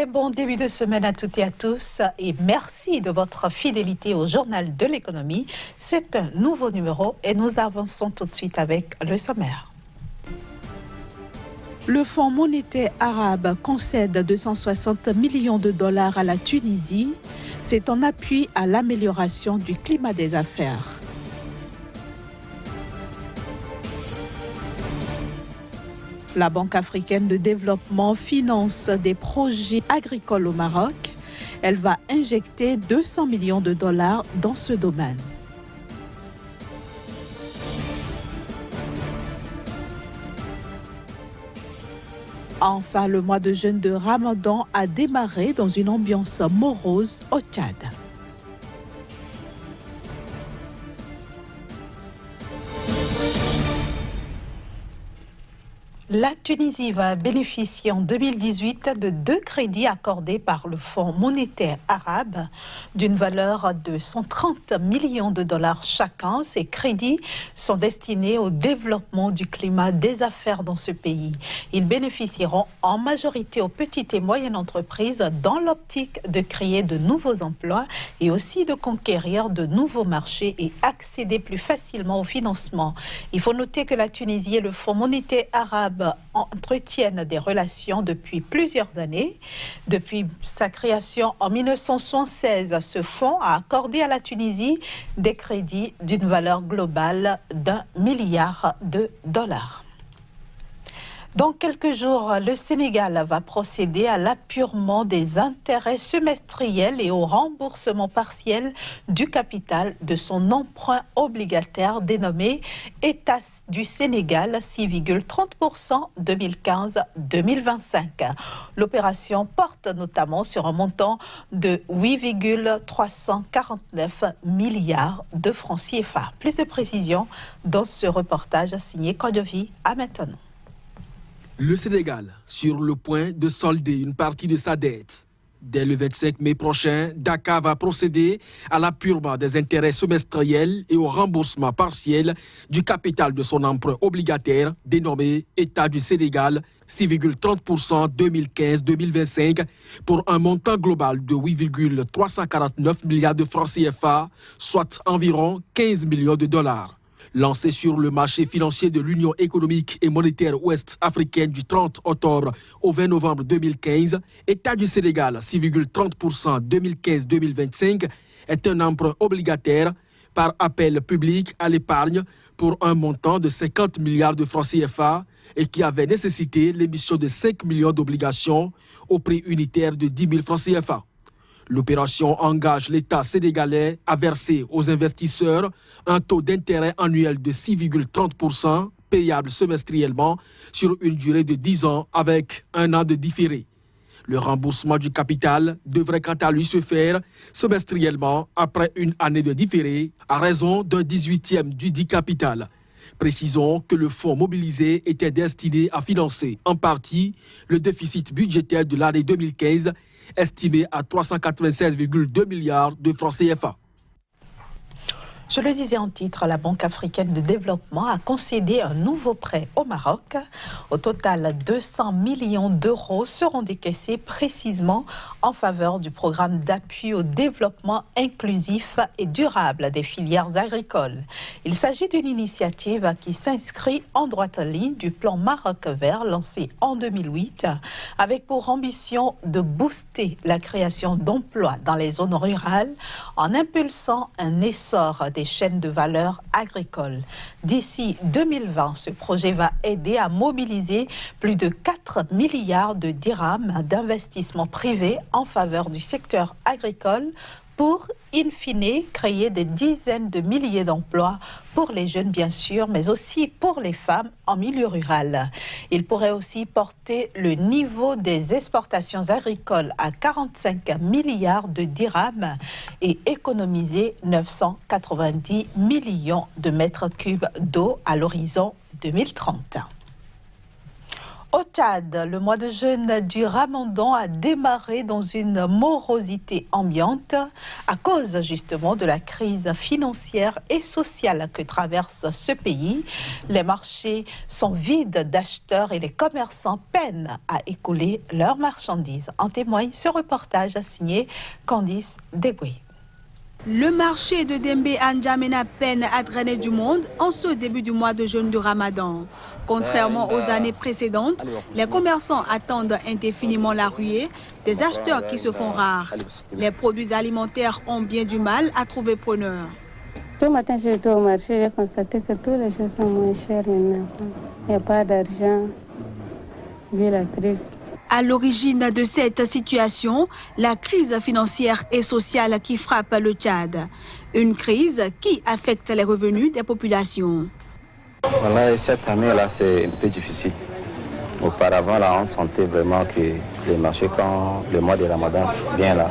Très bon début de semaine à toutes et à tous et merci de votre fidélité au Journal de l'économie. C'est un nouveau numéro et nous avançons tout de suite avec le sommaire. Le Fonds monétaire arabe concède 260 millions de dollars à la Tunisie. C'est en appui à l'amélioration du climat des affaires. La Banque africaine de développement finance des projets agricoles au Maroc. Elle va injecter 200 millions de dollars dans ce domaine. Enfin, le mois de jeûne de Ramadan a démarré dans une ambiance morose au Tchad. La Tunisie va bénéficier en 2018 de 2 crédits accordés par le Fonds monétaire arabe d'une valeur de 130 millions de dollars chacun. Ces crédits sont destinés au développement du climat des affaires dans ce pays. Ils bénéficieront en majorité aux petites et moyennes entreprises dans l'optique de créer de nouveaux emplois et aussi de conquérir de nouveaux marchés et accéder plus facilement au financement. Il faut noter que la Tunisie et le Fonds monétaire arabe entretiennent des relations depuis plusieurs années. Depuis sa création en 1976, ce fonds a accordé à la Tunisie des crédits d'une valeur globale d'1 milliard de dollars. Dans quelques jours, le Sénégal va procéder à l'appurement des intérêts semestriels et au remboursement partiel du capital de son emprunt obligataire dénommé État du Sénégal 6,30% 2015-2025. L'opération porte notamment sur un montant de 8,349 milliards de francs CFA. Plus de précisions dans ce reportage signé Kodovi à maintenant. Le Sénégal, sur le point de solder une partie de sa dette. Dès le 25 mai prochain, Dakar va procéder à l'appurement des intérêts semestriels et au remboursement partiel du capital de son emprunt obligataire dénommé État du Sénégal 6,30% 2015-2025 pour un montant global de 8,349 milliards de francs CFA, soit environ 15 millions de dollars. Lancé sur le marché financier de l'Union économique et monétaire ouest-africaine du 30 octobre au 20 novembre 2015, État du Sénégal 6,30% 2015-2025 est un emprunt obligataire par appel public à l'épargne pour un montant de 50 milliards de francs CFA et qui avait nécessité l'émission de 5 millions d'obligations au prix unitaire de 10 000 francs CFA. L'opération engage l'État sénégalais à verser aux investisseurs un taux d'intérêt annuel de 6,30% payable semestriellement sur une durée de 10 ans avec un an de différé. Le remboursement du capital devrait quant à lui se faire semestriellement après une année de différé à raison d'un 18e du dit capital. Précisons que le fonds mobilisé était destiné à financer en partie le déficit budgétaire de l'année 2015 estimé à 396,2 milliards de francs CFA. Je le disais en titre, la Banque africaine de développement a concédé un nouveau prêt au Maroc. Au total, 200 millions d'euros seront décaissés précisément en faveur du programme d'appui au développement inclusif et durable des filières agricoles. Il s'agit d'une initiative qui s'inscrit en droite ligne du plan Maroc vert lancé en 2008 avec pour ambition de booster la création d'emplois dans les zones rurales en impulsant un essor des chaînes de valeur agricoles. D'ici 2020, ce projet va aider à mobiliser plus de 4 milliards de dirhams d'investissement privé en faveur du secteur agricole pour, in fine, créer des dizaines de milliers d'emplois pour les jeunes, bien sûr, mais aussi pour les femmes en milieu rural. Il pourrait aussi porter le niveau des exportations agricoles à 45 milliards de dirhams et économiser 990 millions de mètres cubes d'eau à l'horizon 2030. Au Tchad, le mois de jeûne du Ramadan a démarré dans une morosité ambiante à cause justement de la crise financière et sociale que traverse ce pays. Les marchés sont vides d'acheteurs et les commerçants peinent à écouler leurs marchandises. En témoigne ce reportage signé Candice Degoué. Le marché de Dembé à N'Djamena peine à drainer du monde en ce début du mois de jeûne du Ramadan. Contrairement aux années précédentes, les commerçants attendent indéfiniment la ruée, des acheteurs qui se font rares. Les produits alimentaires ont bien du mal à trouver preneur. Ce matin, j'ai été au marché, j'ai constaté que toutes les choses sont moins chères maintenant. Il n'y a pas d'argent, vu la crise. À l'origine de cette situation, la crise financière et sociale qui frappe le Tchad. Une crise qui affecte les revenus des populations. Voilà, cette année-là, c'est un peu difficile. Auparavant, là, on sentait vraiment que les marchés, quand le mois de Ramadan vient là,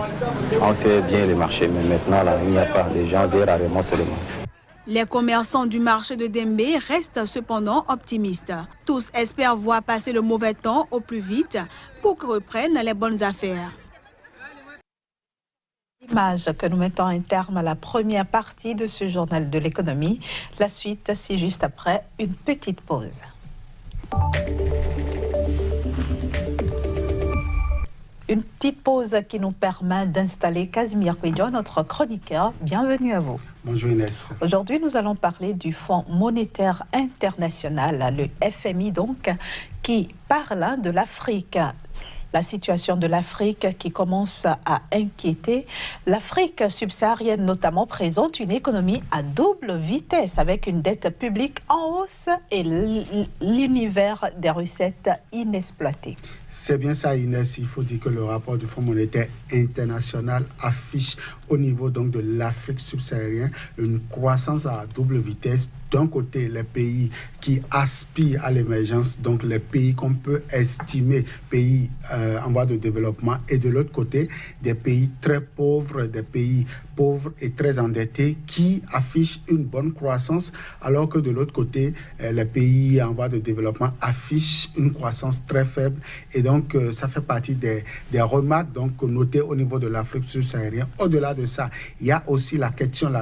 on fait bien les marchés. Mais maintenant, là, il n'y a pas. Les gens viennent rarement seulement. Les commerçants du marché de Dembé restent cependant optimistes. Tous espèrent voir passer le mauvais temps au plus vite pour que reprennent les bonnes affaires. Image que nous mettons un terme à la première partie de ce journal de l'économie. La suite, c'est juste après une petite pause. Une petite pause qui nous permet d'installer Casimir Kouidio, notre chroniqueur. Bienvenue à vous. Bonjour Inès. Aujourd'hui, nous allons parler du Fonds monétaire international, le FMI donc, qui parle de l'Afrique. La situation de l'Afrique qui commence à inquiéter. L'Afrique subsaharienne notamment présente une économie à double vitesse avec une dette publique en hausse et l'univers des recettes inexploitées. C'est bien ça Inès, il faut dire que le rapport du Fonds monétaire international affiche au niveau donc de l'Afrique subsaharienne une croissance à double vitesse. D'un côté, les pays qui aspirent à l'émergence, donc les pays qu'on peut estimer pays en voie de développement, et de l'autre côté, des pays très pauvres, des pays pauvres et très endettés qui affichent une bonne croissance, alors que de l'autre côté, les pays en voie de développement affichent une croissance très faible. Et donc, ça fait partie des remarques donc, notées au niveau de l'Afrique subsaharienne. Au-delà de ça, il y a aussi la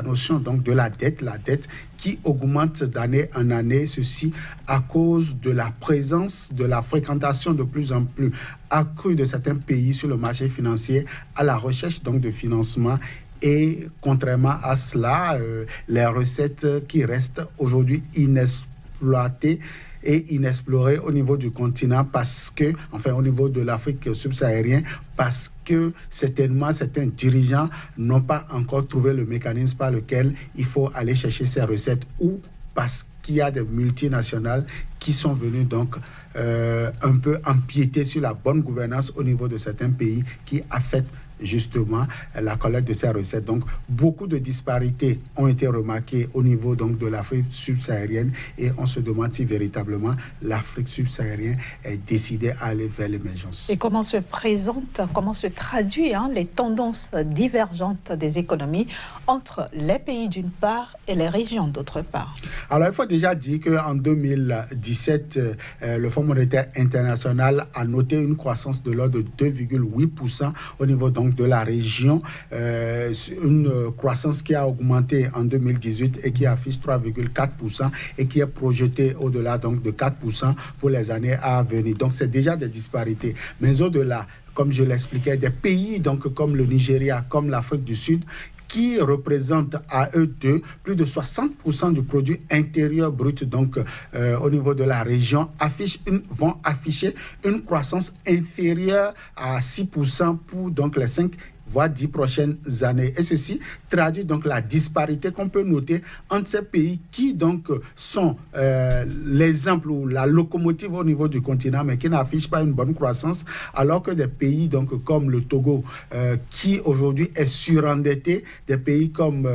notion donc, de la dette qui augmente d'année en année, ceci à cause de la présence, de la fréquentation de plus en plus accrue de certains pays sur le marché financier à la recherche donc de financement. Et contrairement à cela, les recettes qui restent aujourd'hui inexploitées et inexplorées au niveau du continent au niveau de l'Afrique subsaharienne, parce que certainement certains dirigeants n'ont pas encore trouvé le mécanisme par lequel il faut aller chercher ces recettes, ou parce qu'il y a des multinationales qui sont venues donc un peu empiéter sur la bonne gouvernance au niveau de certains pays qui affectent justement la collecte de ces recettes. Donc, beaucoup de disparités ont été remarquées au niveau donc, de l'Afrique subsaharienne, et on se demande si véritablement l'Afrique subsaharienne est décidée à aller vers l'émergence. Et comment se traduit les tendances divergentes des économies entre les pays d'une part et les régions d'autre part? Alors, il faut déjà dire qu'en 2017, le Fonds monétaire international a noté une croissance de l'ordre de 2,8% au niveau donc de la région, une croissance qui a augmenté en 2018 et qui affiche 3,4% et qui est projetée au-delà donc de 4% pour les années à venir. Donc c'est déjà des disparités. Mais au-delà, comme je l'expliquais, des pays donc comme le Nigeria, comme l'Afrique du Sud, qui représentent à eux deux plus de 60% du produit intérieur brut, donc au niveau de la région, vont afficher une croissance inférieure à 6% pour donc les 5 voire 10 prochaines années. Et ceci traduit donc la disparité qu'on peut noter entre ces pays qui donc sont l'exemple ou la locomotive au niveau du continent, mais qui n'affichent pas une bonne croissance, alors que des pays donc comme le Togo, qui aujourd'hui est surendetté, des pays comme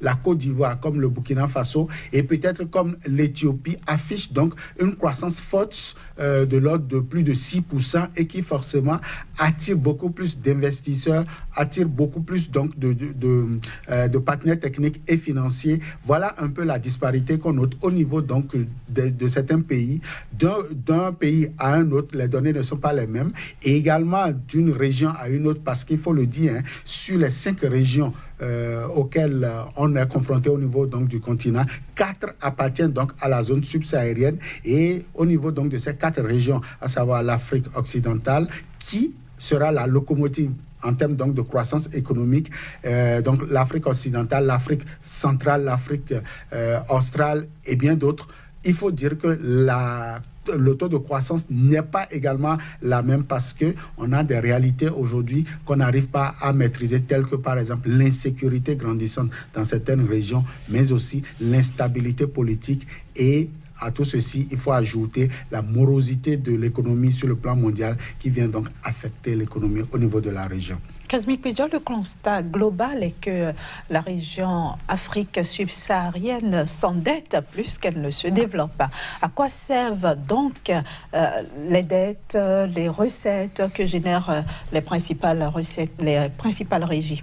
la Côte d'Ivoire, comme le Burkina Faso, et peut-être comme l'Éthiopie, affichent donc une croissance forte de l'ordre de plus de 6% et qui forcément attire beaucoup plus d'investisseurs, attire beaucoup plus donc de partenaires techniques et financiers. Voilà un peu la disparité qu'on note au niveau donc de certains pays. D'un pays à un autre, les données ne sont pas les mêmes, et également d'une région à une autre, parce qu'il faut le dire, hein, sur les 5 régions auxquelles on est confronté au niveau donc du continent, 4 appartiennent donc à la zone subsaharienne, et au niveau donc de ces 4 régions, à savoir l'Afrique occidentale, qui sera la locomotive en termes donc de croissance économique, donc l'Afrique occidentale, l'Afrique centrale, l'Afrique australe et bien d'autres. Il faut dire que le taux de croissance n'est pas également la même, parce qu'on a des réalités aujourd'hui qu'on n'arrive pas à maîtriser, telles que par exemple l'insécurité grandissante dans certaines régions, mais aussi l'instabilité politique, et à tout ceci, il faut ajouter la morosité de l'économie sur le plan mondial qui vient donc affecter l'économie au niveau de la région. Kazmi Pédior, le constat global est que la région Afrique subsaharienne s'endette plus qu'elle ne se développe. À quoi servent donc les dettes, les recettes que génèrent les principales régies?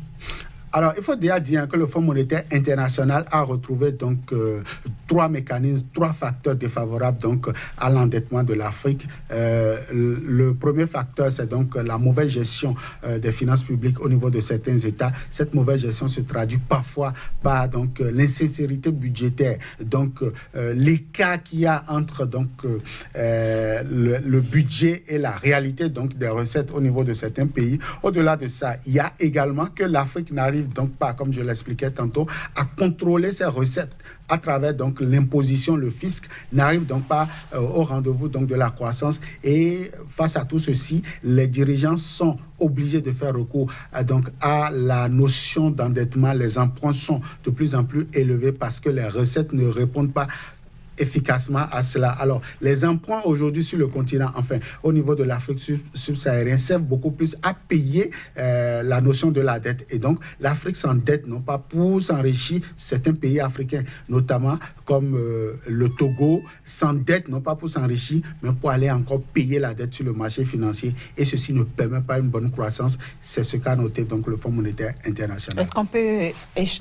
Alors, il faut déjà dire que le Fonds monétaire international a retrouvé donc 3 mécanismes, 3 facteurs défavorables donc à l'endettement de l'Afrique. Le premier facteur, c'est donc la mauvaise gestion des finances publiques au niveau de certains États. Cette mauvaise gestion se traduit parfois par donc l'insincérité budgétaire, donc l'écart qu'il y a entre donc le budget et la réalité donc des recettes au niveau de certains pays. Au-delà de ça, il y a également que l'Afrique n'arrive donc pas, comme je l'expliquais tantôt, à contrôler ses recettes à travers donc l'imposition, le fisc n'arrive donc pas au rendez-vous donc de la croissance, et face à tout ceci, les dirigeants sont obligés de faire recours donc à la notion d'endettement. Les emprunts sont de plus en plus élevés parce que les recettes ne répondent pas efficacement à cela. Alors, les emprunts aujourd'hui sur le continent, enfin, au niveau de l'Afrique subsaharienne, servent beaucoup plus à payer la notion de la dette. Et donc, l'Afrique s'endette non pas pour s'enrichir, certains pays africains, notamment comme le Togo, s'endettent non pas pour s'enrichir, mais pour aller encore payer la dette sur le marché financier. Et ceci ne permet pas une bonne croissance. C'est ce qu'a noté donc le Fonds monétaire international. Est-ce qu'on peut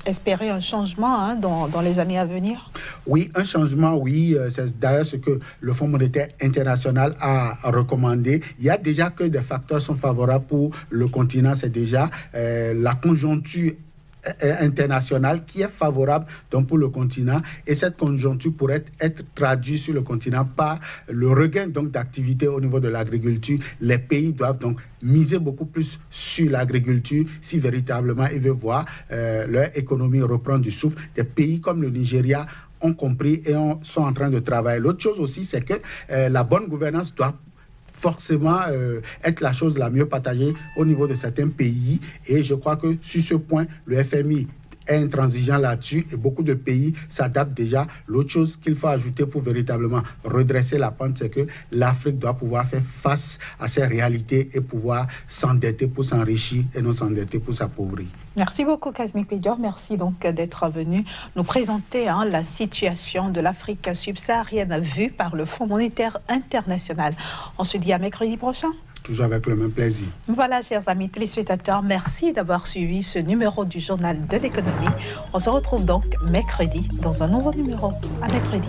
espérer un changement dans les années à venir? Oui, un changement, oui, c'est d'ailleurs ce que le Fonds monétaire international a recommandé. Il y a déjà que des facteurs sont favorables pour le continent, c'est déjà la conjoncture internationale qui est favorable donc pour le continent, et cette conjoncture pourrait être traduite sur le continent par le regain donc d'activité au niveau de l'agriculture. Les pays doivent donc miser beaucoup plus sur l'agriculture si véritablement ils veulent voir leur économie reprendre du souffle. Des pays comme le Nigeria ont compris et sont en train de travailler. L'autre chose aussi, c'est que la bonne gouvernance doit forcément être la chose la mieux partagée au niveau de certains pays, et je crois que sur ce point, le FMI est intransigeant là-dessus et beaucoup de pays s'adaptent déjà. L'autre chose qu'il faut ajouter pour véritablement redresser la pente, c'est que l'Afrique doit pouvoir faire face à ces réalités et pouvoir s'endetter pour s'enrichir et non s'endetter pour s'appauvrir. Merci beaucoup Kazmi Pédior, merci donc d'être venu nous présenter la situation de l'Afrique subsaharienne vue par le Fonds monétaire international. On se dit à mercredi prochain. Toujours avec le même plaisir. Voilà, chers amis téléspectateurs, merci d'avoir suivi ce numéro du Journal de l'économie. On se retrouve donc mercredi dans un nouveau numéro. À mercredi.